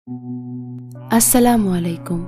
আসসালামু আলাইকুম।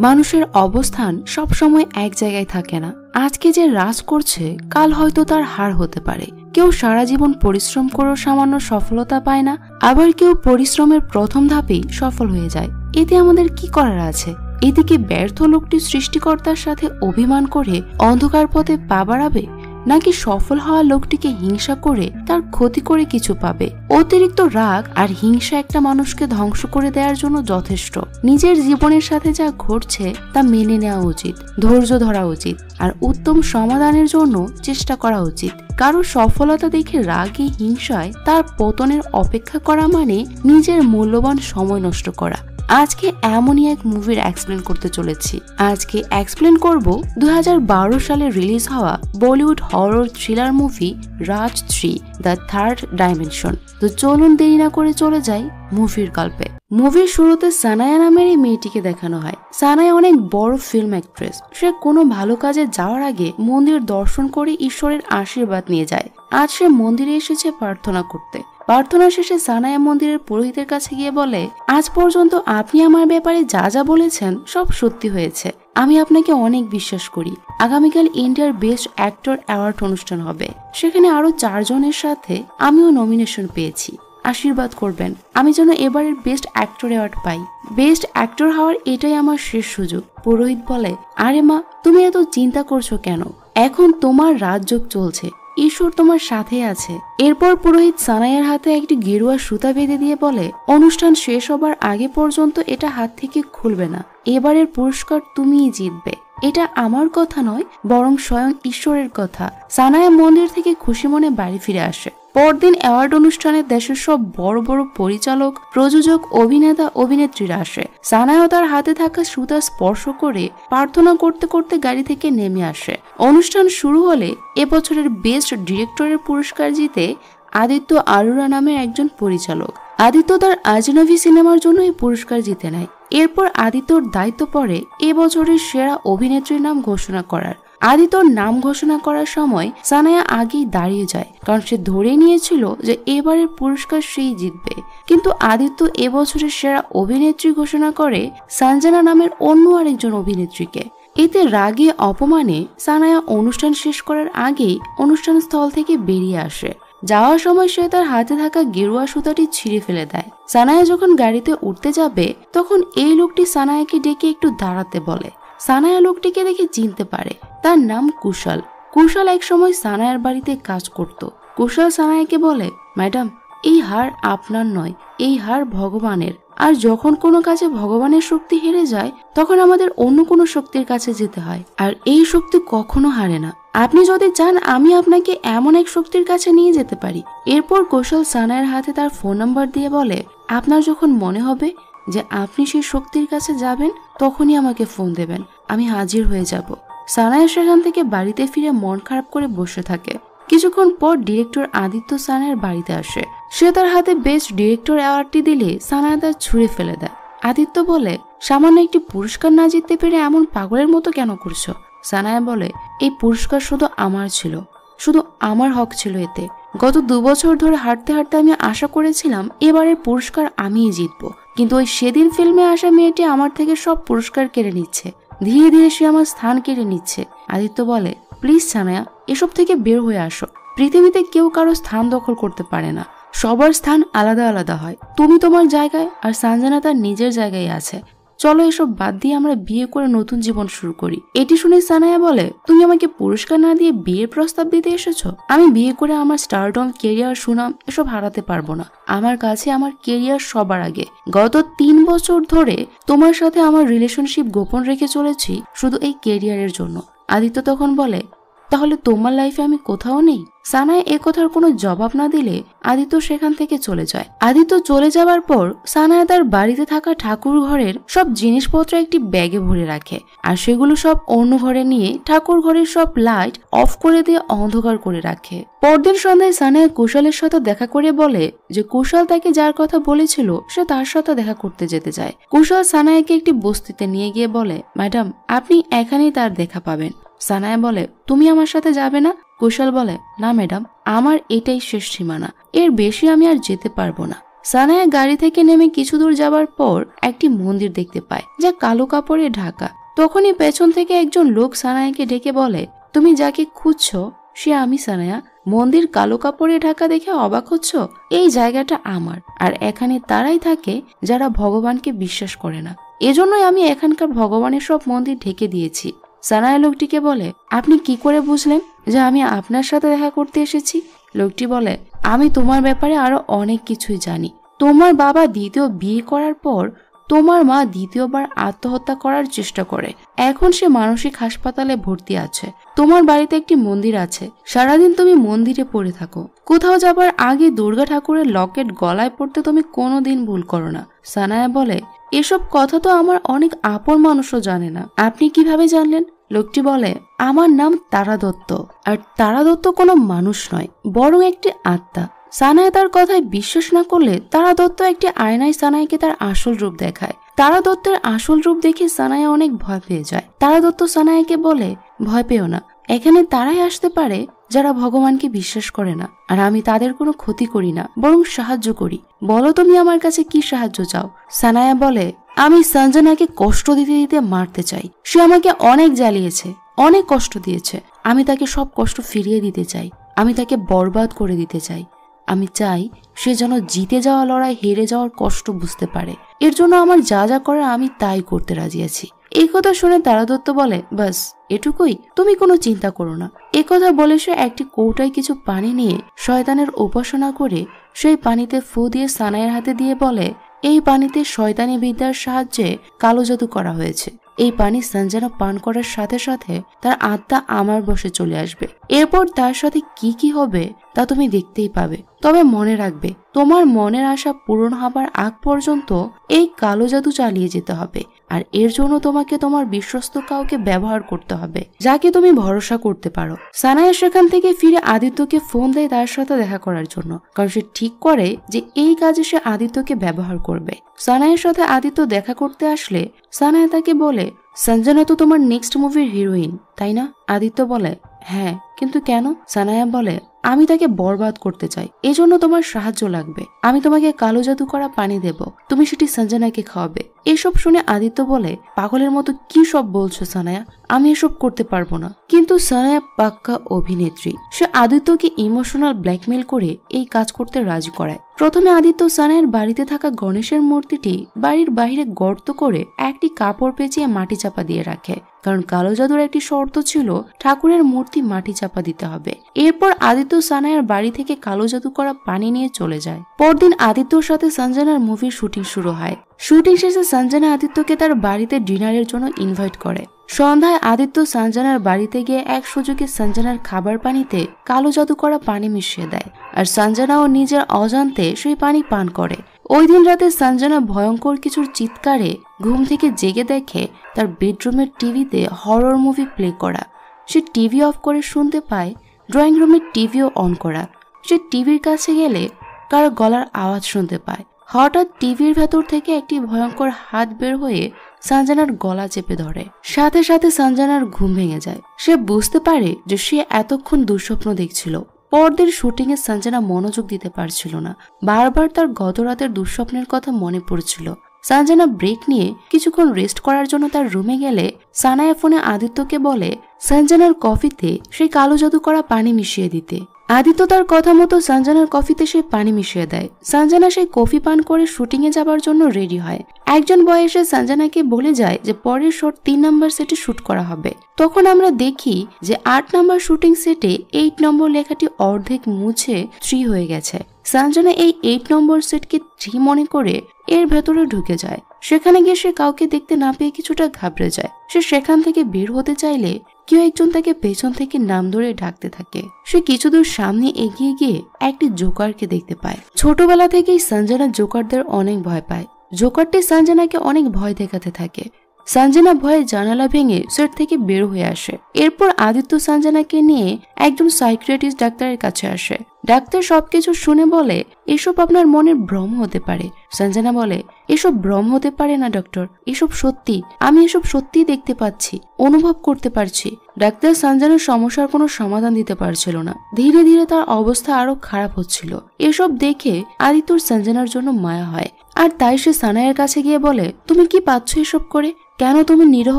মানুষের অবস্থান সব সময় এক জায়গায় থাকে না। আজকে যে রাজ করছে কাল হয়তো তার হার হতে পারে। কেউ সারা জীবন পরিশ্রম করেও সামান্য সফলতা পায় না, আবার কেউ পরিশ্রমের প্রথম ধাপেই সফল হয়ে যায়। এতে আমাদের কি করার আছে? এদিকে ব্যর্থ লোকটি সৃষ্টিকর্তার সাথে অভিমান করে অন্ধকার পথে পা বাড়াবে, নাকি সফল হওয়া লোকটিকে হিংসা করে তার ক্ষতি করে কিছু পাবে? অতিরিক্ত রাগ আর হিংসা একটা মানুষকে ধ্বংস করে দেওয়ার জন্য যথেষ্ট। নিজের জীবনের সাথে যা ঘটছে তা মেনে নেওয়া উচিত, ধৈর্য ধরা উচিত, আর উত্তম সমাধানের জন্য চেষ্টা করা উচিত। কারো সফলতা দেখে রাগে হিংসায় তার পতনের অপেক্ষা করা মানে নিজের মূল্যবান সময় নষ্ট করা। আজকে এমনই এক মুভির এক্সপ্লেন করতে চলেছি। আজকে এক্সপ্লেন করব 2012 সালে রিলিজ হওয়া Bollywood horror thriller movie Raj 3 the third dimension. তো চলুন দেরি না করে চলে যাই মুভির গল্পে। মুভির শুরুতে সানায়া নামের এই মেয়েটিকে দেখানো হয়। সানায়া অনেক বড় ফিল্ম অ্যাক্ট্রেস। সে কোনো ভালো কাজে যাওয়ার আগে মন্দির দর্শন করে ঈশ্বরের আশীর্বাদ নিয়ে যায়। আজ সে মন্দিরে এসেছে প্রার্থনা করতে। প্রার্থনা শেষে সানায়া মন্দিরের পুরোহিতের কাছে গিয়ে বলে, আজ পর্যন্ত আপনি আমার ব্যাপারে যা যা বলেছেন সব সত্যি হয়েছে। আমি আপনাকে অনেক বিশ্বাস করি। আগামীকাল ইন্ডিয়ার বেস্ট অ্যাক্টর অ্যাওয়ার্ড অনুষ্ঠান হবে। সেখানে আরো 4 জনের সাথে আমিও নমিনেশন পেয়েছি। আশীর্বাদ করবেন আমি যেন এবারের বেস্ট অ্যাক্টর অ্যাওয়ার্ড পাই। বেস্ট অ্যাক্টর হওয়ার এটাই আমার শেষ সুযোগ। পুরোহিত বলে, আরে মা, তুমি এত চিন্তা করছো কেন? এখন তোমার রাজযোগ চলছে, ঈশ্বর তোমার সাথে আছে। এরপর পুরোহিত সানায়ার হাতে একটি গেরুয়া সুতা বেঁধে দিয়ে বলে, অনুষ্ঠান শেষ হবার আগে পর্যন্ত এটা হাত থেকে খুলবে না। এবারের পুরস্কার তুমিই জিতবে। এটা আমার কথা নয়, বরং স্বয়ং ঈশ্বরের কথা। সানায়া মন্দির থেকে খুশি মনে বাড়ি ফিরে আসে। পরদিন অ্যাওয়ার্ড অনুষ্ঠানে দেশের সব বড় বড় পরিচালক, প্রযোজক, অভিনেতা, অভিনেত্রীরা আসে। সানায়া তার হাতে থাকা সুতা স্পর্শ করে প্রার্থনা করতে করতে গাড়ি থেকে নেমে আসে। অনুষ্ঠান শুরু হলে এবছরের বেস্ট ডিরেক্টরের পুরস্কার জিতে আদিত্য আরোরা নামের একজন পরিচালক। আদিত্য তার আজনবী সিনেমার জন্য এই পুরস্কার জিতে নেয়। এরপর আদিত্যর দায়িত্ব পড়ে এবছরের সেরা অভিনেত্রীর নাম ঘোষণা করার। আদিত্যর নাম ঘোষণা করার সময় সানায়া আগেই দাঁড়িয়ে যায়, কারণ সে ধরে নিয়েছিল যে এবারের পুরস্কার সেই জিতবে। কিন্তু আদিত্য এবছরের সেরা অভিনেত্রী ঘোষণা করে সঞ্জনা নামের অন্য আরেকজন অভিনেত্রীকে। এতে রাগে অপমানে সানায়া অনুষ্ঠান শেষ করার আগেই অনুষ্ঠান স্থল থেকে বেরিয়ে আসে। যাওয়ার সময় সে তার হাতে থাকা গেরুয়া সুতাটি ছিঁড়ে ফেলে দেয়। সানায়া যখন গাড়িতে উঠতে যাবে তখন এই লোকটি সানায়াকে ডেকে একটু দাঁড়াতে বলে। সানায়া লোকটিকে দেখে চিনতে পারে, তার নাম কুশল। কুশল একসময় সানায়ার বাড়িতে কাজ করত। কুশল সানায়াকে বলে, ম্যাডাম, এই হার আপনার নয়, এই হার ভগবানের। আর যখন কোনো কাজে ভগবানের শক্তি হেরে যায় তখন আমাদের অন্য কোনো শক্তির কাছে যেতে হয়, আর এই শক্তি কখনো হারে না। আপনি যদি চান আমি আপনাকে এমন এক শক্তির কাছে নিয়ে যেতে পারি। এরপর কৌশল সানায়ার হাতে তার ফোন নাম্বার দিয়ে বলে, আপনার যখন মনে হবে যে আপনি সেই শক্তির কাছে যাবেন তখনই আমাকে ফোন দেবেন, আমি হাজির হয়ে যাব। সানায়া সেখান থেকে বাড়িতে ফিরে মন খারাপ করে বসে থাকে। কিছুক্ষণ পর ডিরেক্টর আদিত্য সানায়ার বাড়িতে আসে। সে তার হাতে বেস্ট ডিরেক্টর অ্যাওয়ার্ডটি দিলে সানায়া তা ছুঁড়ে ফেলে দেয়। আদিত্য বলে, সামান্য একটি পুরস্কার না জিততে পেরে এমন পাগলের মতো কেন করছো? সানায়া বলে, এই পুরস্কার শুধু আমার ছিল, শুধু আমার হক ছিল এতে। গত 2 বছর ধরে হাঁটতে হাঁটতে আমি আশা করেছিলাম এবারের পুরস্কার আমিই জিতবো, কিন্তু ওই সেদিন ফিল্মে আসা মেয়েটি আমার থেকে সব পুরস্কার কেড়ে নিচ্ছে। ধীরে ধীরে সে আমার স্থান কেড়ে নিচ্ছে। আদিত্য বলে, প্লিজ সানায়া, এসব থেকে বের হয়ে আসো। পৃথিবীতে কেউ কারো স্থান দখল করতে পারে না, সবার স্থান আলাদা আলাদা হয়। তুমি তোমার জায়গায় আর সঞ্জনা তার নিজের জায়গায় আছে। চলো এসব বাদ দিয়ে আমরা বিয়ে করে নতুন জীবন শুরু করি। এটি শুনে সানায়া বলে, তুমি আমাকে পুরস্কার না দিয়ে বিয়ের প্রস্তাব দিতে এসেছো? আমি বিয়ে করে আমার স্টারডম, কেরিয়ার, সুনাম এসব হারাতে পারবো না। আমার কাছে আমার কেরিয়ার সবার আগে। গত 3 বছর ধরে তোমার সাথে আমার রিলেশনশিপ গোপন রেখে চলেছি শুধু এই কেরিয়ারের জন্য। আদিত্য তখন বলে, তাহলে তোমার লাইফে আমি কোথাও নেই? সানায়া এ কথার কোনো জবাব না দিলে আদিত্য সেখান থেকে চলে যায়। আদিত্য চলে যাবার পর সানায়া তার বাড়িতে থাকা ঠাকুর ঘরের সব জিনিসপত্র একটি ব্যাগে ভরে রাখে, আর সেগুলো সব অন্য ঘরে নিয়ে ঠাকুর ঘরের সব লাইট অফ করে দিয়ে অন্ধকার করে রাখে। পরদিন সন্ধ্যায় সানায়া কুশলের সাথে দেখা করে বলে যে কুশল তাকে যার কথা বলেছিল সে তার সাথে দেখা করতে যেতে চায়। কুশল সানায়াকে একটি বস্তিতে নিয়ে গিয়ে বলে, ম্যাডাম, আপনি এখানেই তার দেখা পাবেন। সানায়া বলে, তুমি আমার সাথে যাবে না? কুশল বলে, না ম্যাডাম, আমার এটাই শেষ সীমানা, এর বেশি আমি আর যেতে পারবো না। সানায়া গাড়ি থেকে নেমে কিছু দূর যাবার পর একটি মন্দির দেখতে পায় যা কালো কাপড়ে ঢাকা। তখনই পেছন থেকে একজন লোক সানায়াকে ডেকে বলে, তুমি যাকে খুঁজছো সে আমি সানায়া। মন্দির কালো কাপড়ে ঢাকা দেখে অবাক হচ্ছ? এই জায়গাটা আমার, আর এখানে তারাই থাকে যারা ভগবানকে বিশ্বাস করে না। এজন্যই আমি এখানকার ভগবানের সব মন্দির ঢেকে দিয়েছি। সানায়া লোকটিকে বলে, আপনি কি করে বুঝলেন যে আমি আপনার সাথে দেখা করতে এসেছি? লোকটি বলে, আমি তোমার ব্যাপারে আরো অনেক কিছুই জানি। তোমার বাবা দ্বিতীয় বিয়ে করার পর তোমার মা দ্বিতীয়বার আত্মহত্যা করার চেষ্টা করে। এখন সে মানসিক হাসপাতালে ভর্তি আছে। তোমার বাড়িতে একটি মন্দির আছে, সারাদিন তুমি মন্দিরে পড়ে থাকো। কোথাও যাবার আগে দুর্গা ঠাকুরের লকেট গলায় পড়তে তুমি কোনোদিন ভুল করো না। সানায়া বলে, এসব কথা তো আমার অনেক আপন মানুষও জানে না, আপনি কিভাবে জানলেন? লোকটি বলে, আমার নাম তারা দত্ত, আর তারা দত্ত কোনো মানুষ নয় বরং একটি আত্মা। সানায়া তার কথায় বিশ্বাস না করলে তারা দত্ত একটি আয়নায় সানায়াকে তার আসল রূপ দেখায়। তারা দত্তের আসল রূপ দেখে সানায়া অনেক ভয় পেয়ে যায়। তারা দত্ত সানায়াকে বলে, ভয় পেও না, এখানে তারাই আসতে পারে যারা ভগবানকে বিশ্বাস করে না, আর আমি তাদের কোনো ক্ষতি করি না বরং সাহায্য করি। বলো তুমি আমার কাছে কি সাহায্য চাও? সানায়া বলে, আমি সঞ্জনাকে কষ্ট দিতে দিতে মারতে চাই। সে আমাকে অনেক জ্বালিয়েছে, অনেক কষ্ট দিয়েছে। আমি তাকে সব কষ্ট ফিরিয়ে দিতে চাই। আমি তাকে বরবাদ করে দিতে চাই। আমি চাই সে যেন জিতে যাওয়া লড়াই হেরে যাওয়ার কষ্ট বুঝতে পারে। এর জন্য আমার যা যা করার আমি তাই করতে রাজি আছি। এই কথা শুনে তারা দত্ত বলে, বাস এটুকুই, তুমি কোনো চিন্তা করো না। এ কথা বলে সে একটি কৌটায় কিছু পানি নিয়ে শয়তানের উপাসনা করে সেই পানিতে ফু দিয়ে সানায়ের হাতে দিয়ে বলে, এই পানিতে শয়তানি বিদ্যার সাহায্যে কালো জাদু করা হয়েছে। এই পানি সঞ্জনা পান করার সাথে সাথে তার আত্মা আমার বশে চলে আসবে। এরপর তার সাথে কি কি হবে তা তুমি দেখতেই পাবে। তবে মনে রাখবে, তোমার মনের আশা পূরণ হবার আগ পর্যন্ত এই কালো জাদু চালিয়ে যেতে হবে, আর এর জন্য তোমাকে তোমার বিশ্বস্ত কাউকে ব্যবহার করতে হবে, যাকে তুমি ভরসা করতে পারো। সানায়া সেখান থেকে ফিরে আদিত্যকে ফোন দেয় তার সাথে দেখা করার জন্য, কারণ সে ঠিক করে যে এই কাজে সে আদিত্যকে ব্যবহার করবে। সানায়ের সাথে আদিত্য দেখা করতে আসলে সানায়া তাকে বলে, সঞ্জনা তো তোমার নেক্সট মুভির হিরোইন, তাই না? আদিত্য বলে, হ্যাঁ, কিন্তু কেন? সানায়া বলে, আমি তাকে বরবাদ করতে চাই, এজন্য তোমার সাহায্য লাগবে। আমি তোমাকে কালো জাদু করা পানি দেব, তুমি সেটি সঞ্জনাকে খাওয়াবে। এসব শুনে আদিত্য বলে, পাগলের মতো কি সব বলছো সানায়া, আমি এসব করতে পারবো না। কিন্তু সানায়া পাক্কা অভিনেত্রী, সে আদিত্যকে ইমোশনাল ব্ল্যাকমেল করে এই কাজ করতে রাজি করায়। প্রথমে আদিত্য সানায়ের বাড়িতে থাকা গণেশের মূর্তিটি বাড়ির বাইরে গর্ত করে একটি কাপড় পেঁচিয়ে মাটি চাপা দিয়ে রাখে, কারণ কালো জাদুর একটি শর্ত ছিল ঠাকুরের মূর্তি মাটি চাপা দিতে হবে। এরপর আদিত্য সানায়ের বাড়ি থেকে কালো জাদু করা পানি নিয়ে চলে যায়। পরদিন আদিত্যর সাথে সঞ্জনার মুভির শুটিং শুরু হয়। শুটিং শেষে সঞ্জনা আদিত্যকে তার বাড়িতে ডিনারের জন্য ইনভাইট করে। সন্ধ্যায় আদিত্য সঞ্জনার বাড়িতে গিয়ে এক সুযোগে সঞ্জনার খাবার পানিতে কালো জাদু করা পানি মিশিয়ে দেয়, আর সঞ্জনাও নিজের অজান্তে সেই পানি পান করে। ওই দিন রাতে সঞ্জনা ভয়ঙ্কর কিছুর চিৎকারে ঘুম থেকে জেগে দেখে তার বেডরুমের টিভিতে হরর মুভি প্লে করা। সে টিভি অফ করে শুনতে পায় ড্রয়িং রুমের টিভিও অন করা। সে টিভির কাছে গেলে কারো গলার আওয়াজ শুনতে পায়। হঠাৎ টিভির ভেতর থেকে একটি ভয়ঙ্কর হাত বের হয়ে সঞ্জনার গলা চেপে ধরে। সাথে সাথে সঞ্জনার ঘুম ভেঙে যায়। সে বুঝতে পারে যে সে এতক্ষণ দুঃস্বপ্ন দেখছিল। পরদিন শুটিং এ সঞ্জনা মনোযোগ দিতে পারছিল না, বারবার তার গত রাতের দুঃস্বপ্নের কথা মনে পড়ছিল। সঞ্জনা ব্রেক নিয়ে কিছুক্ষণ রেস্ট করার জন্য তার রুমে গেলে সানায়া ফোনে আদিত্যকে বলে সঞ্জনার কফিতে সেই কালো জাদু করা পানি মিশিয়ে দিতে। আদিত্য তার কথা মতো সঞ্জনার কফিতে সেই পানি মিশিয়ে দেয়। সঞ্জনা সেই কফি পান করে শুটিং এ যাবার জন্য রেডি হয়। একজন বয় এসে সঞ্জনাকে বলে যায় যে পরের শট 3 নম্বর সেটে শুট করা হবে। তখন আমরা দেখি যে 8 নম্বর শুটিং সেটে 8 নম্বর লেখাটি অর্ধেক মুছে 3 হয়ে গেছে। সঞ্জনা এই 8 নম্বর সেটকে 3 মনে করে এর ভেতরে ঢুকে যায়। সেখানে গিয়ে সে কাউকে দেখতে না পেয়ে কিছুটা ঘাবড়ে যায়। সে সেখান থেকে বের হতে চাইলে কেউ একজন তাকে পেছন থেকে নাম ধরে ডাকতে থাকে। সে কিছু দূর সামনে এগিয়ে গিয়ে একটি জোকারকে দেখতে পায়। ছোটবেলা থেকেই সঞ্জনা জোকারদের অনেক ভয় পায়। জোকারটি সঞ্জনাকে অনেক ভয় দেখাতে থাকে। সঞ্জনা ভয়ে জানালা ভেঙে সেট থেকে বের হয়ে আসে। এরপর আদিত্য সঞ্জনাকে নিয়ে একজন সাইকিয়াট্রিস্ট ডাক্তারের কাছে আসে। ডাক্তার সবকিছু শুনে বলে, এসব আপনার মনের ভ্রম হতে পারে। সঞ্জনা বলে, এসব ভ্রম হতে পারে না ডক্টর, এসব সত্যি, আমি এসব সত্যি দেখতে পাচ্ছি, অনুভব করতে পারছি। ডাক্তার সঞ্জনার সমস্যার কোনো সমাধান দিতে পারছিল না। ধীরে ধীরে তার অবস্থা আরো খারাপ হচ্ছিল। এসব দেখে আদিত্যর সঞ্জনার জন্য মায়া হয়, আর তাই সে সানায়ের কাছে গিয়ে বলে, তুমি কি পাচ্ছ এসব করে? কেন তুমি নিরহ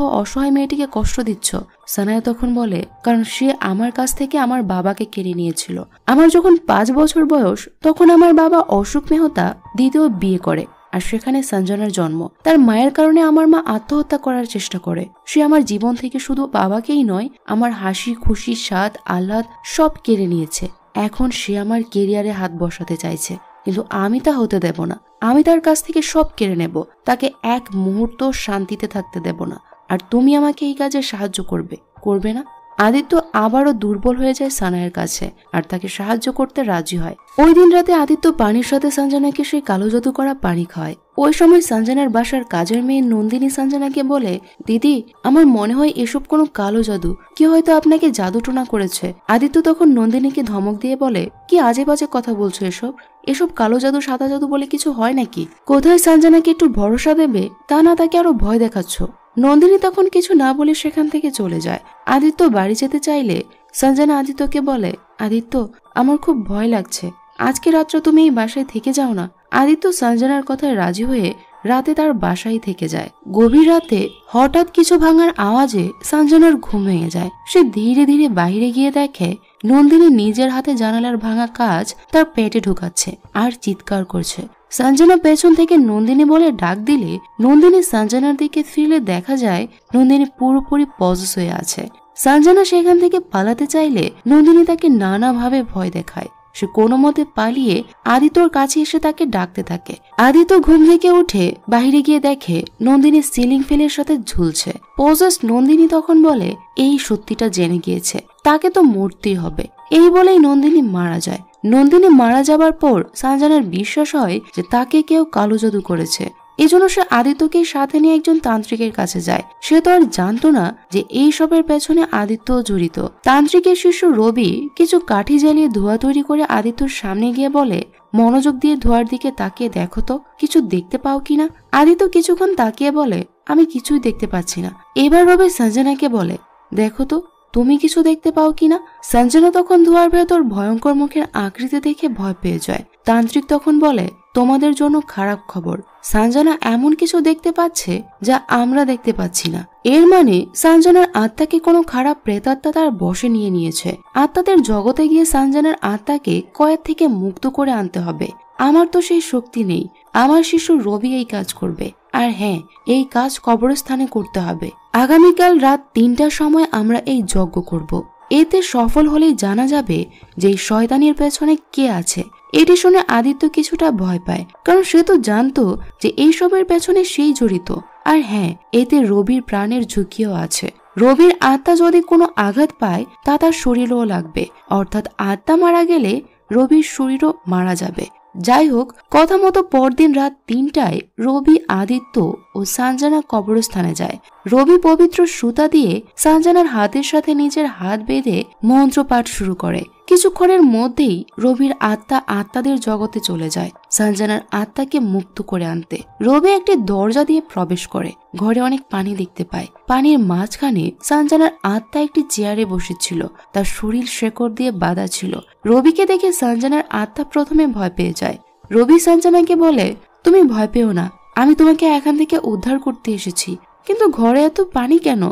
অসহায় মেয়েটিকে কষ্ট দিচ্ছ? সানায়া তখন বলে, কারণ সে আমার কাছ থেকে আমার বাবাকে কেড়ে নিয়েছিল। আমার যখন 5 বছর বয়স, তখন আমার বাবা অশোক মেহতা দ্বিতীয় বিয়ে করে, আর সেখানে সঞ্জনার জন্ম। তার মায়ের কারণে আমার মা আত্মহত্যা করার চেষ্টা করে। সে আমার জীবন থেকে শুধু বাবাকেই নয়, আমার হাসি খুশি স্বাদ আহ্লাদ সব কেড়ে নিয়েছে। এখন সে আমার কেরিয়ারে হাত বসাতে চাইছে, কিন্তু আমি তা হতে দেব না। আমি তার কাছ থেকে সব কেড়ে নেব, তাকে এক মুহূর্ত শান্তিতে থাকতে দেব না। আর তুমি আমাকে এই কাজে সাহায্য করবে না? আদিত্য আবারও দুর্বল হয়ে যায় সানায়ের কাছে, আর তাকে সাহায্য করতে রাজি হয়। ওই দিন রাতে আদিত্য পানির সাথে সঞ্জনাকে সেই কালো জাদু করা পানি খাওয়ায়। ওই সময় সঞ্জনার বাসার কাজের মেয়ে নন্দিনী সঞ্জনাকে বলে, দিদি, আমার মনে হয় এসব কোনো কালো জাদু, কেউ হয়তো আপনাকে জাদুটোনা করেছে। আদিত্য তখন নন্দিনীকে ধমক দিয়ে বলে, কি আজে বাজে কথা বলছো? এসব কালো জাদু সাদা জাদু বলে কিছু হয় নাকি? কোথায় সঞ্জনাকে একটু ভরসা দেবে, তা না তাকে আরো ভয় দেখাচ্ছ। নন্দিনী তখন কিছু না বলে সেখান থেকে চলে যায়। আদিত্য বাড়ি যেতে চাইলে সঞ্জনা আদিত্যকে বলে, আদিত্য, আমার খুব ভয় লাগছে, আজকে রাত্র তুমি এই বাসায় থেকে যাও না। আদিত্য সঞ্জনার কথায় রাজি হয়ে রাতে তার বাসায় থেকে যায়। গভীর রাতে হঠাৎ কিছু ভাঙার আওয়াজে সঞ্জনার ঘুম ভেঙে যায়। সে ধীরে ধীরে বাইরে গিয়ে দেখে নন্দিনী নিজের হাতে জানালার ভাঙা কাজ তার পেটে ঢুকাচ্ছে আর চিৎকার করছে। সঞ্জনা পেছন থেকে নন্দিনী বলে ডাক দিলে নন্দিনী সঞ্জনার দিকে ফিরলে দেখা যায় নন্দিনী পুরোপুরি পজেস হয়ে আছে। সঞ্জনা সেখান থেকে পালাতে চাইলে নন্দিনী তাকে নানাভাবে ভয় দেখায়। সে কোনো মতে পালিয়ে আদিত্যর কাছে এসে তাকে ডাকতে থাকে। আদিত্য ঘুম থেকে উঠে বাইরে গিয়ে দেখে নন্দিনী সিলিং ফ্যানের সাথে ঝুলছে। পজেস নন্দিনী তখন বলে, এই সত্যিটা জেনে গিয়েছে, তাকে তো মরতেই হবে। এই বলেই নন্দিনী মারা যায়। নন্দিনী মারা যাবার পর সঞ্জনার বিশ্বাস হয় যে তাকে কেউ কালো জাদু করেছে। এজন্য সে আদিত্যকে সাথে নিয়ে একজন তান্ত্রিকের কাছে যায়। সে তো আর জানতো না যে এই সবের পেছনে আদিত্য জড়িত। তান্ত্রিকের শিষ্য রবি কিছু কাঠি জ্বালিয়ে ধোঁয়া তৈরি করে আদিত্যর সামনে গিয়ে বলে, মনোযোগ দিয়ে ধোঁয়ার দিকে তাকিয়ে দেখো তো, কিছু দেখতে পাও কিনা? আদিত্য কিছুক্ষণ তাকিয়ে বলে, আমি কিছুই দেখতে পাচ্ছি না। এবার রবি সঞ্জনাকে বলে, দেখো তো, তুমি কিছু দেখতে পাও কিনা? সঞ্জনা তখন ধোঁয়ার ভেতর ভয়ঙ্কর মুখের আকৃতি দেখে ভয় পেয়ে যায়। তান্ত্রিক তখন বলে, তোমাদের জন্য খারাপ খবর, সঞ্জনা এমন কিছু দেখতে পাচ্ছে যা আমরা দেখতে পাচ্ছি না। এর মানে সঞ্জনার আত্মাকে কোনো খারাপ প্রেতাত্মা তার বশে নিয়ে নিয়েছে। আত্মাদের জগতে গিয়ে সঞ্জনার আত্মাকে কয়েদ থেকে মুক্ত করে আনতে হবে। আমার তো সেই শক্তি নেই। আমার শিশু রবি এই কাজ করবে। আর হ্যাঁ, এই কাজ কবরস্থানে করতে হবে। আগামীকাল রাত 3টার সময় আমরা এই যজ্ঞ করব। এতে সফল হলেই জানা যাবে যে শয়তানির পেছনে কে আছে। এটি শুনে আদিত্য কিছুটা ভয় পায়, কারণ সে তো জানতো যে এইসবের পেছনে সেই জড়িত। আর হ্যাঁ, এতে রবির প্রাণের ঝুঁকিও আছে। রবির আত্মা যদি কোনো আঘাত পায় তা তার শরীরও লাগবে, অর্থাৎ আত্মা মারা গেলে রবির শরীরও মারা যাবে। যাই হোক, কথা মতো পরদিন রাত 3টায় রবি, আদিত্য ও সঞ্জনা কবরস্থানে যায়। রবি পবিত্র সুতা দিয়ে সঞ্জনার হাতের সাথে নিজের হাত বেঁধে মন্ত্র পাঠ শুরু করে। কিছুক্ষণের মধ্যেই রবির আত্মা আত্মাদের জগতে চলে যায় সঞ্জনার আত্মাকে মুক্ত করে আনতে। রবি একটি দরজা দিয়ে প্রবেশ করে। ঘরে অনেক পানি দেখতে পায়। পানির মাঝখানে সঞ্জনার আত্মা একটি চেয়ারে বসেছিল, তার শরীর শেকড় দিয়ে বাঁধা ছিল। রবিকে দেখে সঞ্জনার আত্মা প্রথমে ভয় পেয়ে যায়। রবি সঞ্জনাকে বলে, তুমি ভয় পেও না, আমি তোমাকে এখান থেকে উদ্ধার করতে এসেছি। কিন্তু ঘরে এত পানি কেন?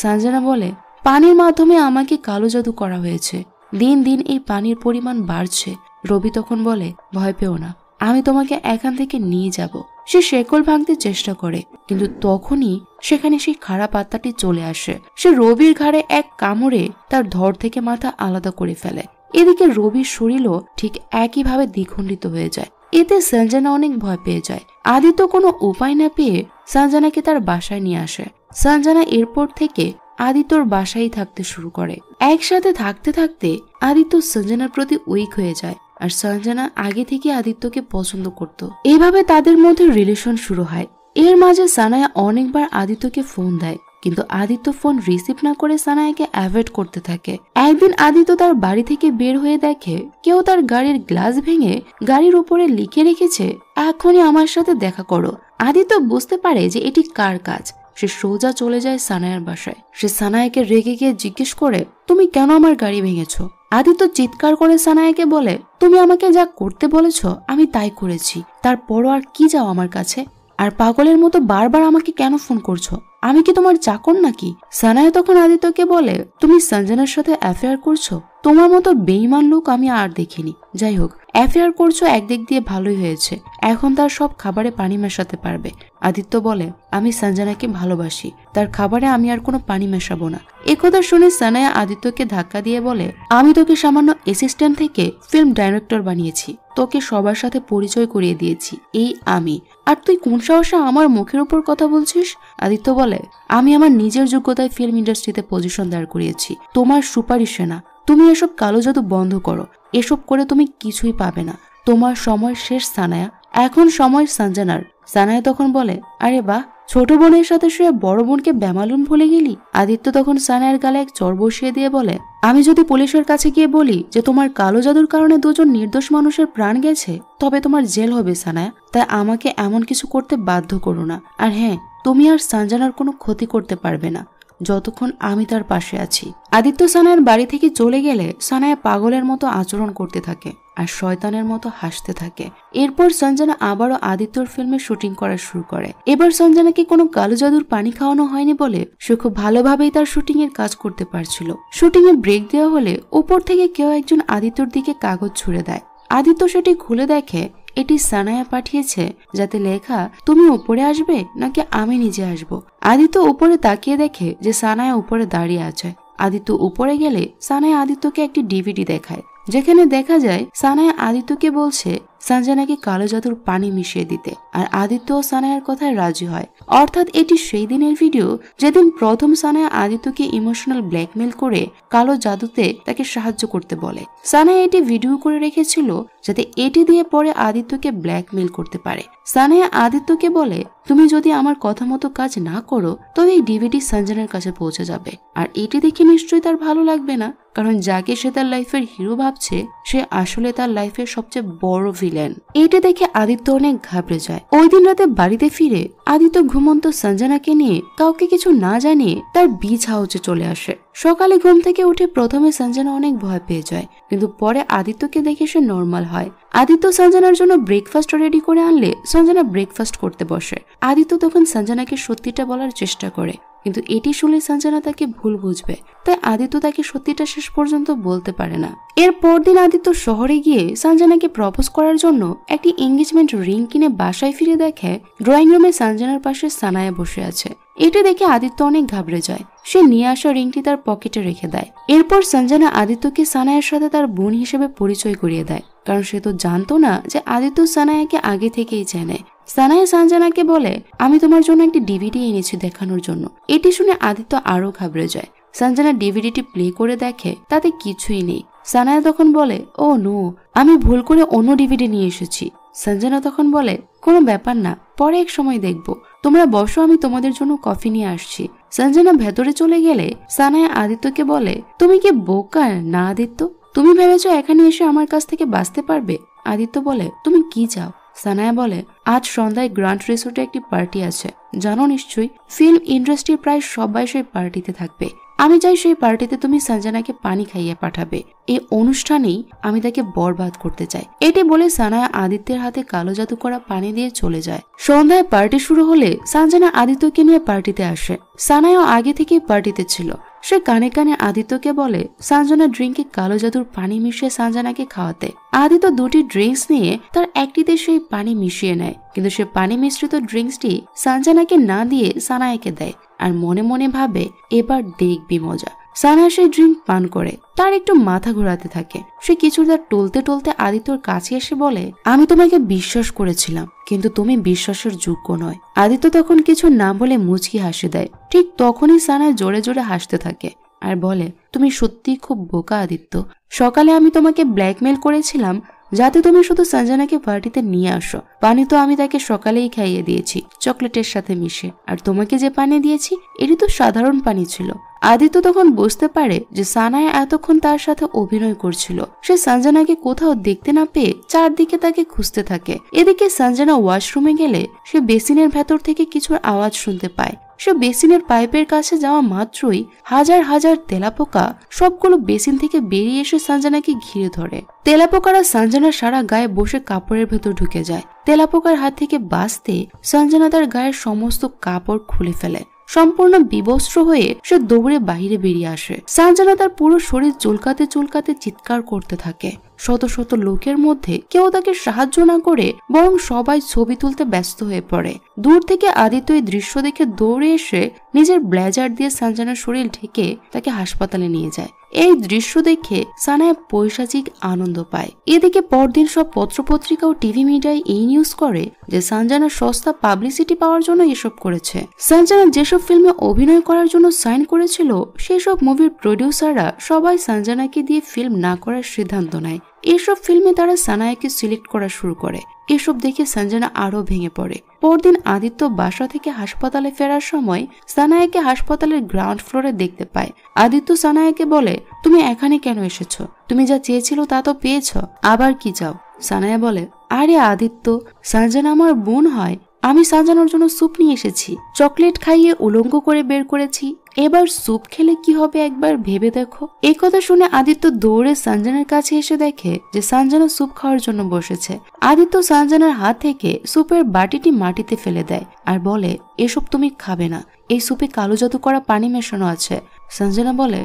সঞ্জনা বলে, পানির মাধ্যমে আমাকে কালো জাদু করা হয়েছে। দিন দিন এই পানির পরিমাণ বাড়ছে। রবি তখন বলে, ভয় পেও না, আমি তোমাকে এখান থেকে নিয়ে যাব। সে শেকল ভাঙতে চেষ্টা করে, কিন্তু তখনই সেখানে সেই খারাপ আত্মাটি চলে আসে। সে রবির ঘাড়ে এক কামড়ে তার ধর থেকে মাথা আলাদা করে ফেলে। এদিকে রবির শরীরও ঠিক একইভাবে দ্বিখণ্ডিত হয়ে যায়। এতে সঞ্জনা অনেক ভয় পেয়ে যায়। আদিত্য কোনো উপায় না পেয়ে সঞ্জনাকে তার বাসায় নিয়ে আসে। সঞ্জনা এরপর থেকে আদিত্যর বাসায় থাকতে শুরু করে। একসাথে থাকতে থাকতে আদিত্য সঞ্জনার প্রতি উইক হয়ে যায়, আর সঞ্জনা আগে থেকে আদিত্যকে পছন্দ করত। এভাবে তাদের মধ্যে রিলেশন শুরু হয়। এর মাঝে সানায়া অনেকবার আদিত্যকে ফোন দেয়, কিন্তু আদিত্য ফোন রিসিভ না করে সানায়াকে অ্যাভয়েড করতে থাকে। একদিন আদিত্য তার বাড়ি থেকে বের হয়ে দেখে কেউ তার গাড়ির গ্লাস ভেঙে গাড়ির উপরে লিখে রেখেছে, এখনই আমার সাথে দেখা করো। আদিত্য বুঝতে পারে যে এটি কার কাজ। সে সোজা চলে যায় সানায়ার বাসায়। সে সানায়াকে রেগে গিয়ে জিজ্ঞেস করে, তুমি কেন আমার গাড়ি ভেঙেছো? আদিত্য চিৎকার করে সানায়াকে বলে, তুমি আমাকে যা করতে বলেছ আমি তাই করেছি, তারপরও আর কি যাও আমার কাছে? আর পাগলের মতো বারবার আমাকে কেন ফোন করছো? আমি কি তোমার চাকর নাকি? সানায়া তখন আদিত্যকে বলে, তুমি সঞ্জনার সাথে অ্যাফেয়ার করছো? তোমার মতো বেঈমান লোক আমি আর দেখিনি। যাই হোক, অ্যাফেয়ার করছো একদিক দিয়ে ভালোই হয়েছে, এখন তার সব খাবারে পানি মেশাতে পারবে। আদিত্য বলে, আমি সঞ্জনাকে ভালোবাসি, তার খাবারে আমি আর কোনো পানি মেশাবো না। একথা শুনে সানায়া আদিত্যকে ধাক্কা দিয়ে বলে, আমি তোকে সামান্য অ্যাসিস্ট্যান্ট থেকে ফিল্ম ডাইরেক্টর বানিয়েছি, তোকে সবার সাথে পরিচয় করিয়ে দিয়েছি এই আমি, আর তুই কোন সাহসে আমার মুখের উপর কথা বলছিস? আদিত্য বলে, আমি আমার নিজের যোগ্যতায় ফিল্ম ইন্ডাস্ট্রিতে পজিশন দাঁড় করিয়েছি, তোমার সুপারিশে না। তুমি এসব কালো জাদু বন্ধ করো, এসব করে তুমি কিছুই পাবে না। তোমার সময় শেষ সানায়া, এখন সময় সঞ্জনার। সানায়া তখন বলে, আরে বাহ, ছোট বোনের সাথে শুয়ে বড় বোনকে বেমালুম ভুলে গেলি। আদিত্য তখন সানায়ার গালে এক চড় বসিয়ে দিয়ে বলে, আমি যদি পুলিশের কাছে গিয়ে বলি যে তোমার কালো জাদুর কারণে দুজন নির্দোষ মানুষের প্রাণ গেছে, তবে তোমার জেল হবে সানায়া। তাই আমাকে এমন কিছু করতে বাধ্য করো না। আর হ্যাঁ, তুমি আর সঞ্জনার কোনো ক্ষতি করতে পারবে না যতক্ষণ আমি তার পাশে আছি। আদিত্য সানায়ার বাড়ি থেকে চলে গেলে সানায়া পাগলের মতো আচরণ করতে থাকে আর শয়তানের মতো হাসতে থাকে। এরপর সঞ্জনা আবারও আদিত্যর ফিল্মে শুটিং করা শুরু করে। এবার সঞ্জনাকে কোনো কালো জাদুর পানি খাওয়ানো হয়নি বলে সে খুব ভালোভাবেই তার শুটিং এর কাজ করতে পারছিল। শুটিং এ ব্রেক দেওয়া হলে উপর থেকে কেউ একজন আদিত্যর দিকে কাগজ ছুড়ে দেয়। আদিত্য সেটি খুলে দেখে এটি সানায়া পাঠিয়েছে, যাতে লেখা, তুমি উপরে আসবে নাকি আমি নিজে আসবো। আদিত্য উপরে তাকিয়ে দেখে যে সানায়া উপরে দাঁড়িয়ে আছে। আদিত্য উপরে গেলে সানায়া আদিত্যকে একটি ডিভিডি দেখায়, যেখানে দেখা যায় সানায়া আদিত্যকে বলছে সঞ্জনাকে কালো জাদুর পানি মিশিয়ে দিতে, আর আদিত্য ও সানায়ার কথায় রাজি হয়। অর্থাৎ এটি সেই দিনের ভিডিও যেদিন প্রথম সানায়া আদিত্যকে ইমোশনাল ব্ল্যাকমেল করে কালো জাদুতে তাকে সাহায্য করতে বলে। সানায়া এটি ভিডিও করে রেখেছিল যাতে এটি দিয়ে পরে আদিত্যকে ব্ল্যাকমেল করতে পারে। সানায়া আদিত্যকে বলে, তুমি যদি আমার কথা মতো কাজ না করো তবে এই ডিভিডি সঞ্জনার কাছে পৌঁছে যাবে, আর এটি দেখে নিশ্চয়ই তার ভালো লাগবে না, কারণ যাকে সে তার লাইফের হিরো ভাবছে সে আসলে তার লাইফের সবচেয়ে বড় ভিলেন। এটা দেখে আদিত্য অনেক ঘাবড়ে যায়। ওই দিন রাতে বাড়িতে ফিরে আদিত্য ঘুমন্ত সঞ্জনাকে নিয়ে কাউকে কিছু না জানিয়ে তার বিচ হাউসে চলে আসে। সকালে ঘুম থেকে উঠে প্রথমে সঞ্জনা অনেক ভয় পেয়ে যায়, কিন্তু পরে আদিত্যকে দেখে সে নর্মাল হয়। আদিত্য সঞ্জনার জন্য ব্রেকফাস্ট রেডি করে আনলে সঞ্জনা ব্রেকফাস্ট করতে বসে। আদিত্য তখন সঞ্জনাকে সত্যিটা বলার চেষ্টা করে, কিন্তু এটি শুনে সঞ্জনা তাকে ভুল বুঝবে, তাই আদিত্য তাকে সত্যিটা শেষ পর্যন্ত বলতে পারে না। এর পরদিন আদিত্য শহরে গিয়ে সঞ্জনাকে প্রপোজ করার জন্য একটি এঙ্গেজমেন্ট রিং কিনে বাসায় ফিরে দেখে ড্রয়িং রুমে সঞ্জনার পাশে সানায়া বসে আছে। এটা দেখে আদিত্য অনেক ঘাবড়ে যায়। সে নিয়ে আসা রিংটি তার পকেটে রেখে দেয়। এরপর সঞ্জনা আদিত্যকে সানায়ার সাথে তার বোন হিসেবে পরিচয় করিয়ে দেয়, কারণ সে তো জানতো না যে আদিত্য সানায়াকে আগে থেকেই চেনে। সানায়া সঞ্জনাকে বলে, আমি তোমার জন্য একটি ডিভিডি এনেছি দেখানোর জন্য। এটি শুনে আদিত্য আরো ঘাবড়ে যায়। সঞ্জনা ডিভিডিটি প্লে করে দেখে তাতে কিছুই নেই। সানায়া তখন বলে, ও নো, আমি ভুল করে অন্য ডিভিডি নিয়ে এসেছি। সঞ্জনা তখন বলে, কোনো ব্যাপার না, পরে এক সময় দেখবো, তোমরা বসো, আমি তোমাদের জন্য কফি নিয়ে আসছি। সঞ্জনা ভেতরে চলে গেলে সানায়া আদিত্যকে বলে, তুমি কি বোকা না আদিত্য? তুমি ভেবেছো এখানে এসে আমার কাছ থেকে বাঁচতে পারবে? আদিত্য বলে, তুমি কি চাও? সানায়া বলে, আজ সন্ধ্যায় গ্র্যান্ড রিসোর্টে একটি পার্টি আছে, জানো নিশ্চয়ই। ফিল্ম ইন্ডাস্ট্রির প্রায় সবাই সেই পার্টিতে থাকবে। আমি চাই সেই পার্টিতে তুমি সঞ্জনাকে পানি খাইয়ে পাঠাবে। এই অনুষ্ঠানেই আমি তাকে বরবাদ করতে চাই। এটি বলে সানায়া আদিত্যের হাতে কালো জাদু করা পানি দিয়ে চলে যায়। সন্ধ্যায় পার্টি শুরু হলে সঞ্জনা আদিত্যকে নিয়ে পার্টিতে আসে। সানায়াও আগে থেকেই পার্টিতে ছিল। সে কানে কানে আদিত্যকে বলে সঞ্জনা ড্রিঙ্কে কালো জাদুর পানি মিশিয়ে সঞ্জনাকে খাওয়াতে। আদিত্য দুটি ড্রিঙ্কস নিয়ে তার একটিতে সেই পানি মিশিয়ে নেয়, কিন্তু সে পানি মিশ্রিত ড্রিঙ্কসটি সঞ্জনাকে না দিয়ে সানায়াকে দেয়, আর মনে মনে ভাবে এবার দেখবি মজা। সানায়া সেই ড্রিঙ্ক পান করে তার একটু মাথা ঘোরাতে থাকে। সে কিছুটা টলতে টলতে আদিত্যর কাছে এসে বলে, আমি তোমাকে বিশ্বাস করেছিলাম, কিন্তু তুমি বিশ্বাসের যোগ্য নয়। আদিত্য তখন কিছু না বলে মুচকি হাসি দেয়। ঠিক তখনই সানায়া জোরে জোরে হাসতে থাকে আর বলে, তুমি সত্যি খুব বোকা আদিত্য। সকালে আমি তোমাকে ব্ল্যাকমেল করেছিলাম যাতে তুমি শুধু সঞ্জনাকে পার্টিতে নিয়ে আসো, পানি তো আমি তাকে সকালেই খাইয়ে দিয়েছি চকলেটের সাথে মিশে, আর তোমাকে যে পানি দিয়েছি এটি তো সাধারণ পানি ছিল। আদিত্য তখন বুঝতে পারে যে সানায়া এতক্ষণ তার সাথে অভিনয় করছিল। সে সঞ্জনাকে কোথাও দেখতে না পেয়ে চারদিকে তাকে খুঁজতে থাকে। এদিকে সঞ্জনা ওয়াশরুমে গেলে সে বেসিনের ভেতর থেকে কিছুর আওয়াজ শুনতে পায়। সে বেসিনের পাইপের কাছে যাওয়া মাত্রই হাজার হাজার তেলাপোকা সবগুলো বেসিন থেকে বেরিয়ে এসে সঞ্জনাকে ঘিরে ধরে। তেলাপোকারা সঞ্জনার সারা গায়ে বসে কাপড়ের ভেতর ঢুকে যায়। তেলাপোকার হাত থেকে বাঁচতে সঞ্জনা তার গায়ের সমস্ত কাপড় খুলে ফেলে। সম্পূর্ণ বিবস্ত্র হয়ে সে দৌড়ে বাহিরে বেরিয়ে আসে। সঞ্জনা তার পুরো শরীর চুলকাতে চুলকাতে চিৎকার করতে থাকে। শত শত লোকের মধ্যে কেউ তাকে সাহায্য না করে বরং সবাই ছবি তুলতে ব্যস্ত হয়ে পড়ে। দূর থেকে আদিত্য এই দৃশ্য দেখে দৌড়ে এসে নিজের ব্লেজার দিয়ে সঞ্জনার শরীর ঢেকে তাকে হাসপাতালে নিয়ে যায়। এই দৃশ্য দেখে সানায়া পৈশাচিক আনন্দ পায়। এদিকে পরদিন সব পত্রপত্রিকা ও টিভি মিডিয়ায় এই নিউজ করে যে সঞ্জনা সস্তা পাবলিসিটি পাওয়ার জন্য এসব করেছে। সঞ্জনা যেসব ফিল্মে অভিনয় করার জন্য সাইন করেছিল সেসব মুভির প্রডিউসাররা সবাই সঞ্জনাকে দিয়ে ফিল্ম না করার সিদ্ধান্ত নেয়। এসব ফিল্মে তারা সানায়াকে সিলেক্ট করা শুরু করে। এসব দেখে সঞ্জনা আরো ভেঙে পড়ে। পরদিন আদিত্য বাসা থেকে হাসপাতালে ফেরার সময় সানায়াকে হাসপাতালের গ্রাউন্ড ফ্লোরে দেখতে পায়। আদিত্য সানায়াকে বলে, তুমি এখানে কেন এসেছো? তুমি যা চেয়েছিল তা তো পেয়েছ, আবার কি চাও? সানায়া বলে, আরে আদিত্য, সঞ্জনা আমার বোন হয়। আমি সঞ্জনার জন্য স্যুপ নিয়ে এসেছি। চকলেট খাইয়ে উলঙ্গ করে বের করেছি। এবার স্যুপ খেলে কি হবে একবার ভেবে দেখো। এই কথা শুনে আদিত্য দৌড়ে সঞ্জনার কাছে এসে দেখে যে সঞ্জনা স্যুপ খাওয়ার জন্য বসেছে। আদিত্য সঞ্জনার হাত থেকে স্যুপের বাটিটি মাটিতে ফেলে দেয় আর বলে, এসব তুমি খাবে না, এই স্যুপে কালো জাদু করা পানি মেশানো আছে। সঞ্জনা বলে,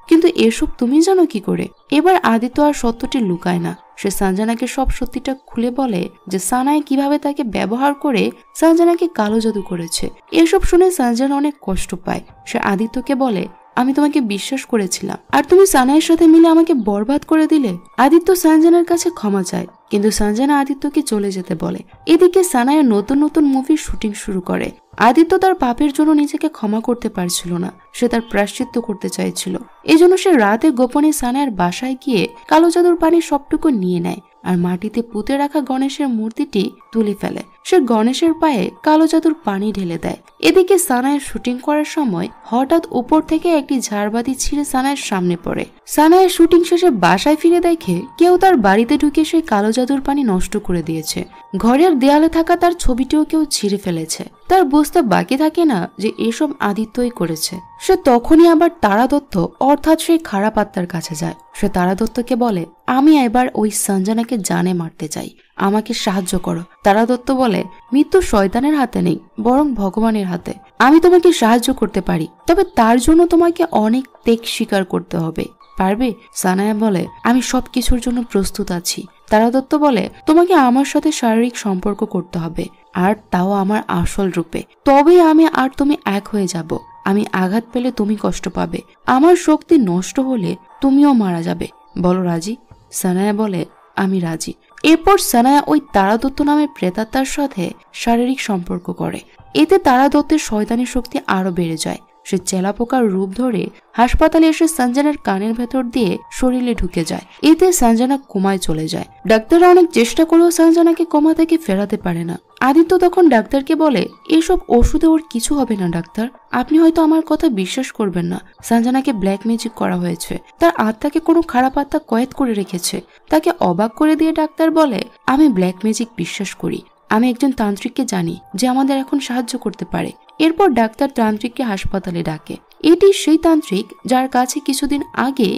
কিন্তু এসব তুমি জানো কি করে? এবার আদিত্য আর সত্যটি লুকায় না। সে সঞ্জনাকে সব সত্যিটা খুলে বলে যে সানায় কিভাবে তাকে ব্যবহার করে সঞ্জনাকে কালো জাদু করেছে। এসব শুনে সঞ্জনা অনেক কষ্ট পায়। সে আদিত্যকে বলে, আমি তোমাকে বিশ্বাস করেছিলাম আর তুমি সানায়ের সাথে মিলে আমাকে বরবাদ করে দিলে। আদিত্য সঞ্জনার কাছে ক্ষমা চায়, কিন্তু সঞ্জনা আদিত্যকে চলে যেতে বলে। এদিকে সানায়া নতুন নতুন মুভির শুটিং শুরু করে। আদিত্য তার পাপের জন্য নিজেকে ক্ষমা করতে পারছিল না। সে তার প্রায়শ্চিত্ত করতে চাইছিল। এজন্য সে রাতে গোপনে সানায়ার বাসায় গিয়ে কালো জাদুর পানি সবটুকু নিয়ে নেয় আর মাটিতে পুঁতে রাখা গণেশের মূর্তিটি তুলে ফেলে। সে গণেশের পায়ে কালো জাদুর পানি ঢেলে দেয়। এদিকে সানায়ের শুটিং করার সময় হঠাৎ উপর থেকে একটি ঝাড়বাতি ছিঁড়ে সানায়ের সামনে পড়ে। সানায়ের শুটিং শেষে বাসায় ফিরে দেখে কেউ তার বাড়িতে ঢুকে সেই কালো জাদুর পানি নষ্ট করে দিয়েছে। ঘরের দেয়ালে থাকা তার ছবিটিও কেউ ছিঁড়ে ফেলেছে। তার বুঝতে বাকি থাকে না যে এসব আদিত্যই করেছে। সে তখনই আবার তারা দত্ত অর্থাৎ সেই খারাপ আত্মার কাছে যায়। সে তারা দত্তকে বলে, আমি এবার ওই সঞ্জনাকে জানে মারতে চাই, আমাকে সাহায্য করো। তারা দত্ত বলে, মৃত্যু শয়তানের হাতে নেই, বরং ভগবানের হাতে। আমি তোমাকে সাহায্য করতে পারি, তবে তার জন্য তোমাকে অনেক ত্যাগ স্বীকার করতে হবে। পারবে? সানায়া বলে, আমি সবকিছুর জন্য প্রস্তুত আছি। তারা দত্ত বলে, তোমাকে আমার সাথে শারীরিক সম্পর্ক করতে হবে, আর তাও আমার আসল রূপে। তবেই আমি আর তুমি এক হয়ে যাব। আমি আঘাত পেলে তুমি কষ্ট পাবে, আমার শক্তি নষ্ট হলে তুমিও মারা যাবে। বলো রাজি? সানায়া বলে, আমি রাজি। এরপর সানায়া ওই তারা দত্ত নামের প্রেতাত্মার সাথে শারীরিক সম্পর্ক করে। এতে তারা দত্তের শয়তানি শক্তি আরো বেড়ে যায়। সে চেলাপোকার রূপ ধরে হাসপাতালে এসে সঞ্জনার কানের ভেতর দিয়ে শরীরে ঢুকে যায়। এতে সঞ্জনা কোমায় চলে যায়। ডাক্তাররা অনেক চেষ্টা করেও সঞ্জনাকে কোমা থেকে ফেরাতে পারে না। আদিত্য তখন ডাক্তারকে বলে, এসব ওষুধে ওর কিছু হবে না ডাক্তার, আপনি হয়তো আমার কথা বিশ্বাস করবেন না। সঞ্জনাকে ব্ল্যাক ম্যাজিক করা হয়েছে, তার আত্মাকে কোনো খারাপ আত্মা কয়েদ করে রেখেছে। তাকে অবাক করে দিয়ে ডাক্তার বলে, আমি ব্ল্যাক ম্যাজিক বিশ্বাস করি। আমি একজন তান্ত্রিককে জানি যে আমাদের এখন সাহায্য করতে পারে। এরপর ডাক্তার তান্ত্রিককে হাসপাতালে ডাকে। এটি সেই তান্ত্রিক যার কাছে কিছুদিন আগে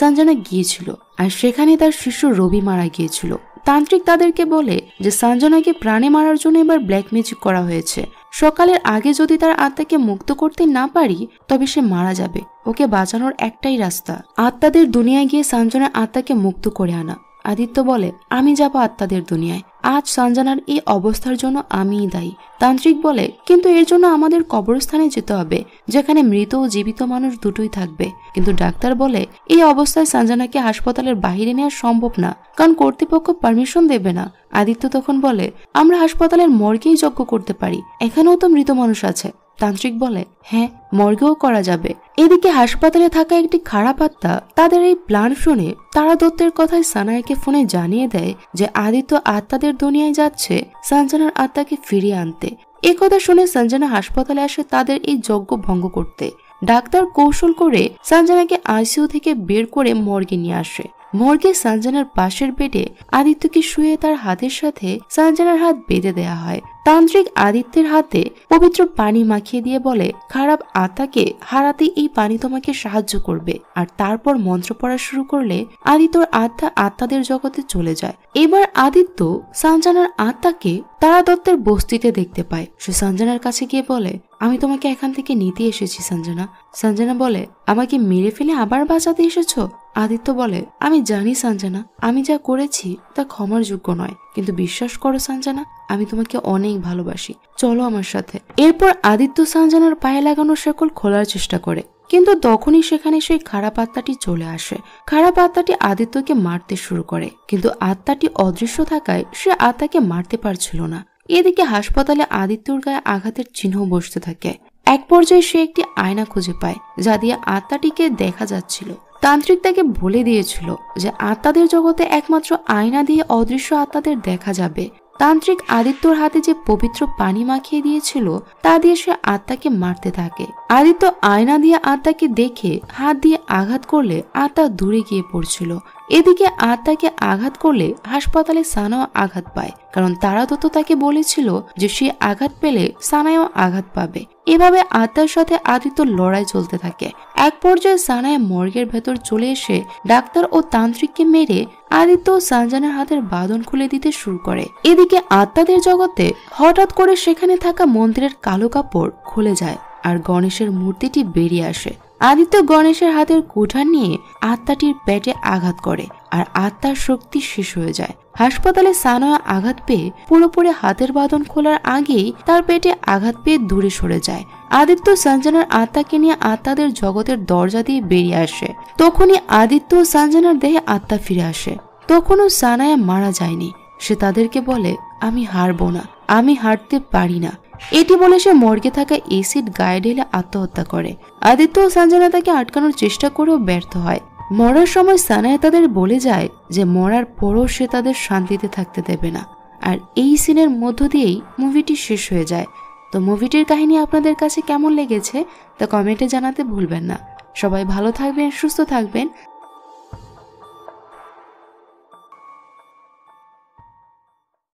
সঞ্জনা গিয়েছিল, আর সেখানে তার শিষ্য রবি মারা গিয়েছিল। তান্ত্রিক তাদেরকে বলে যে সঞ্জনাকে প্রাণে মারার জন্য এবার ব্ল্যাক ম্যাজিক করা হয়েছে। সকালের আগে যদি তার আত্মাকে মুক্ত করতে না পারি তবে সে মারা যাবে। ওকে বাঁচানোর একটাই রাস্তা, আত্মাদের দুনিয়ায় গিয়ে সঞ্জনার আত্মাকে মুক্ত করে আনা। আদিত্য বলে, আমি যাব আত্মাদের দুনিয়ায়। আজ সঞ্জনার এই অবস্থার জন্য আমিই দায়ী। তান্ত্রিক বলে, কিন্তু এর জন্য আমাদের কবরস্থানে যেতে হবে, যেখানে মৃত ও জীবিত মানুষ দুটোই থাকবে। কিন্তু ডাক্তার বলে, এই অবস্থায় সঞ্জনাকে হাসপাতালের বাইরে নেওয়া সম্ভব না, কারণ কর্তৃপক্ষ পারমিশন দেবে না। আদিত্য তখন বলে, আমরা হাসপাতালের মর্গেই যজ্ঞ করতে পারি, এখানেও তো মৃত মানুষ আছে। তান্ত্রিক বলে, হ্যাঁ, মর্গেও করা যাবে। এদিকে হাসপাতালে থাকা একটি খারাপ আত্মা তাদের এই প্ল্যান শুনে তারা দত্তের কথায় সানায়াকে ফোনে জানিয়ে দেয় যে আদিত্য আত্মাদের দুনিয়ায় যাচ্ছে সঞ্জনার আত্মাকে ফিরিয়ে আনতে। একথা শুনে সঞ্জনা হাসপাতালে আসে তাদের এই যজ্ঞ ভঙ্গ করতে। ডাক্তার কৌশল করে সঞ্জনাকে আইসিইউ থেকে বের করে মর্গে নিয়ে আসে। মর্গে সঞ্জনার পাশের বেডে আদিত্যকে শুয়ে তার হাতের সাথে সঞ্জনার হাত বেঁধে দেয়া হয়। তান্ত্রিক আদিত্যের হাতে পবিত্র পানি মাখিয়ে দিয়ে বলে, খারাপ আত্মাকে হারাতে এই পানি তোমাকে সাহায্য করবে। আর তারপর মন্ত্র পড়া শুরু করলে আদিত্যর আত্মা আত্মাদের জগতে চলে যায়। এবার আদিত্য সঞ্জনার আত্মাকে তারা দত্তের বস্তিতে দেখতে পায়। সে সঞ্জনার কাছে গিয়ে বলে, আমি তোমাকে এখান থেকে নিতে এসেছি সঞ্জনা। সঞ্জনা বলে, আমাকে মেরে ফেলে আবার বাঁচাতে এসেছো? আদিত্য বলে, আমি জানি সঞ্জনা, আমি যা করেছি তা ক্ষমার যোগ্য নয়, কিন্তু বিশ্বাস করো সঞ্জনা, আমি তোমাকে অনেক ভালোবাসি, চলো আমার সাথে। এরপর আদিত্য সঞ্জনার পায়ে লাগানো শেকল খোলার চেষ্টা করে, কিন্তু তখনই সেখানে সেই খারাপ আত্মাটি চলে আসে। খারাপ আত্মাটি আদিত্যকে মারতে শুরু করে, কিন্তু আত্মাটি অদৃশ্য থাকায় সে আত্মাকে মারতে পারছিল না। এদিকে হাসপাতালে আদিত্যর গায়ে আঘাতের চিহ্ন বসতে থাকে। এক পর্যায়ে সে একটি আয়না খুঁজে পায় যা দিয়ে আত্মাটিকে দেখা যাচ্ছিল। তান্ত্রিক তাকে বলে দিয়েছিল যে আত্মাদের জগতে একমাত্র আয়না দিয়ে অদৃশ্য আত্মাদের দেখা যাবে। তান্ত্রিক আদিত্যর হাতে যে পবিত্র পানি মাখিয়ে দিয়েছিল তা দিয়ে সে আত্মাকে মারতে থাকে। আদিত্য আয়না দিয়ে আত্মাকে দেখে হাত দিয়ে আঘাত করলে আত্মা দূরে গিয়ে পড়ছিল। এদিকে আত্মাকে আঘাত করলে হাসপাতালে সানাও আঘাত পায়, কারণ তারা তো তাকে বলেছিল যে সে আঘাত পেলে সানায়ও আঘাত পাবে। এভাবে আত্মার সাথে আদিত্য লড়াই চলতে থাকে। এক পর্যায়ে সানায়া মর্গের ভেতর চলে এসে ডাক্তার ও তান্ত্রিককে মেরে আদিত্য ও সঞ্জনার হাতের বাঁধন খুলে দিতে শুরু করে। এদিকে আত্মাদের জগতে হঠাৎ করে সেখানে থাকা মন্দিরের কালো কাপড় খুলে যায় আর গণেশের মূর্তিটি বেরিয়ে আসে। আদিত্য গণেশের হাতের কুঠার নিয়ে আত্মাটির পেটে আঘাত করে আর আত্মার শক্তি শেষ হয়ে যায়। হাসপাতালে সানায়া আঘাত পেয়ে পুরোপুরি হাতের বাঁধন খোলার আগেই তার পেটে আঘাত পেয়ে দূরে সরে যায়। আদিত্য সঞ্জনার আত্মাকে নিয়ে আত্মাদের জগতের দরজা দিয়ে বেরিয়ে আসে। তখনই আদিত্য ও সঞ্জনার দেহে আত্মা ফিরে আসে। তখনও সানায়া মারা যায়নি। সে তাদেরকে বলে, আমি হারবো না, আমি হারতে পারি না। এটি বলে সে মর্গে থাকা এসিড গায়ে ঢেলে আত্মহত্যা করে। আদিত্য ও সঞ্জনা তাকে আটকানোর চেষ্টা করেও ব্যর্থ হয়। মরার সময় সানায়া তাদের বলে যায় যে মরার পরও সে তাদের শান্তিতে থাকতে দেবে না। আর এই সিনের মধ্য দিয়েই মুভিটি শেষ হয়ে যায়। তো মুভিটির কাহিনী আপনাদের কাছে কেমন লেগেছে তা কমেন্টে জানাতে ভুলবেন না। সবাই ভালো থাকবেন, সুস্থ থাকবেন।